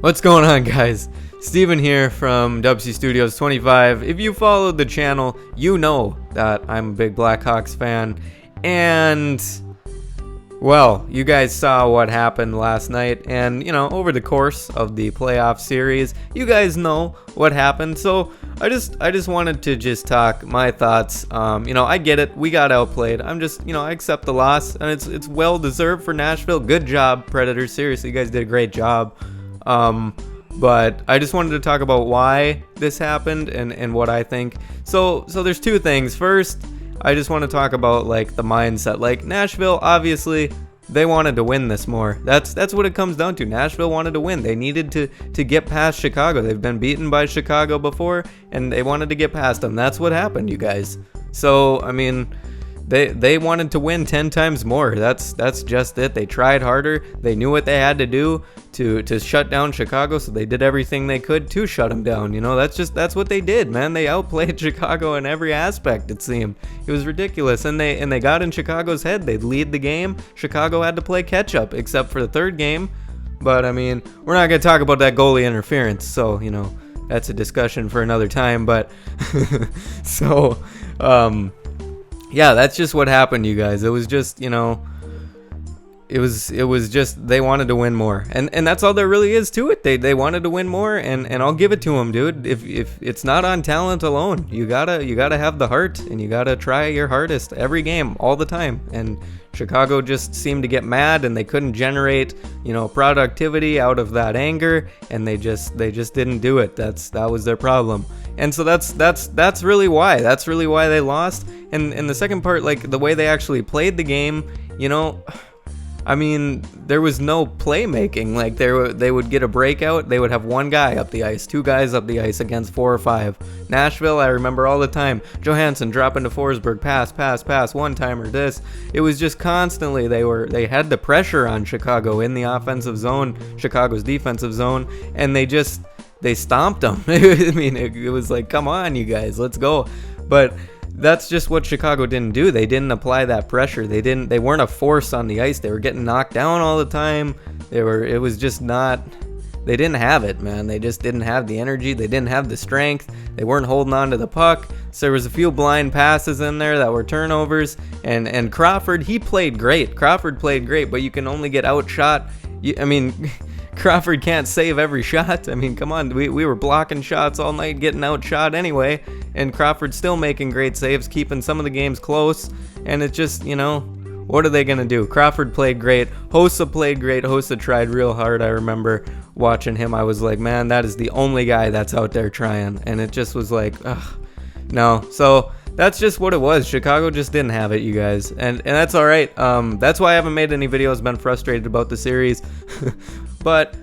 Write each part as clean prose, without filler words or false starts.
What's going on, guys? Steven here from WC Studios 25. If you followed the channel, you know that I'm a big Blackhawks fan. And, well, you guys saw what happened last night. And, over the course of the playoff series, you guys know what happened. So I just wanted to talk my thoughts. I get it. We got outplayed. I accept the loss. And it's well deserved for Nashville. Good job, Predators. Seriously, you guys did a great job. But I just wanted to talk about why this happened and what I think. So there's two things. First, I just want to talk about like the mindset. Like Nashville, obviously, they wanted to win this more. That's what it comes down to. Nashville wanted to win. They needed to get past Chicago. They've been beaten by Chicago before, and they wanted to get past them. That's what happened, you guys. So I mean, They wanted to win 10 times more. That's just it. They tried harder. They knew what they had to do to shut down Chicago, so they did everything they could to shut them down. That's what they did, man. They outplayed Chicago in every aspect, it seemed. It was ridiculous. And they got in Chicago's head. They'd lead the game. Chicago had to play catch up, except for the third game. But I mean, we're not gonna talk about that goalie interference, so that's a discussion for another time. But yeah, that's just what happened, you guys. It was just, it was just they wanted to win more, and that's all there really is to it. They wanted to win more, and I'll give it to them, dude. If it's not on talent alone, you gotta have the heart, and you gotta try your hardest every game, all the time. And Chicago just seemed to get mad, and they couldn't generate, productivity out of that anger, and they just didn't do it. That was their problem. And so that's really why. That's really why they lost. And the second part, like the way they actually played the game, I mean, there was no playmaking. Like they would get a breakout, they would have one guy up the ice, two guys up the ice against 4 or 5. Nashville, I remember all the time. Johansson dropping to Forsberg, pass, one-timer, this. It was just constantly they had the pressure on Chicago in the offensive zone, Chicago's defensive zone, and they stomped them. I mean, it was like, come on, you guys, let's go. But that's just what Chicago didn't do. They didn't apply that pressure. They weren't a force on the ice. They were getting knocked down all the time. They didn't have it, man. They just didn't have the energy. They didn't have the strength. They weren't holding on to the puck. So there was a few blind passes in there that were turnovers. And Crawford, he played great. Crawford played great, but you can only get outshot. Crawford can't save every shot. I mean, come on. We were blocking shots all night, getting outshot anyway, and Crawford's still making great saves, keeping some of the games close. And it's just, what are they going to do? Crawford played great. Hossa played great. Hossa tried real hard. I remember watching him. I was like, man, that is the only guy that's out there trying. And it just was like, ugh, no. So that's just what it was. Chicago just didn't have it, you guys. And that's all right. That's why I haven't made any videos. Been frustrated about the series. But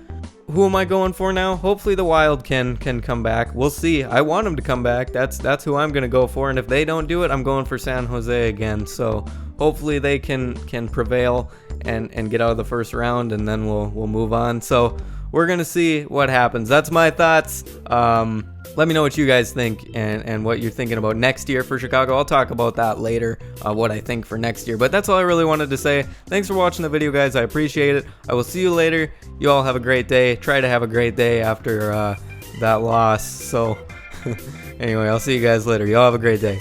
who am I going for now? Hopefully the Wild can come back. We'll see. I want them to come back. That's who I'm going to go for. And if they don't do it, I'm going for San Jose again. So hopefully they can prevail and get out of the first round, and then we'll move on. So we're going to see what happens. That's my thoughts. Let me know what you guys think and what you're thinking about next year for Chicago. I'll talk about that later, what I think for next year. But that's all I really wanted to say. Thanks for watching the video, guys. I appreciate it. I will see you later. You all have a great day. Try to have a great day after that loss. So anyway, I'll see you guys later. You all have a great day.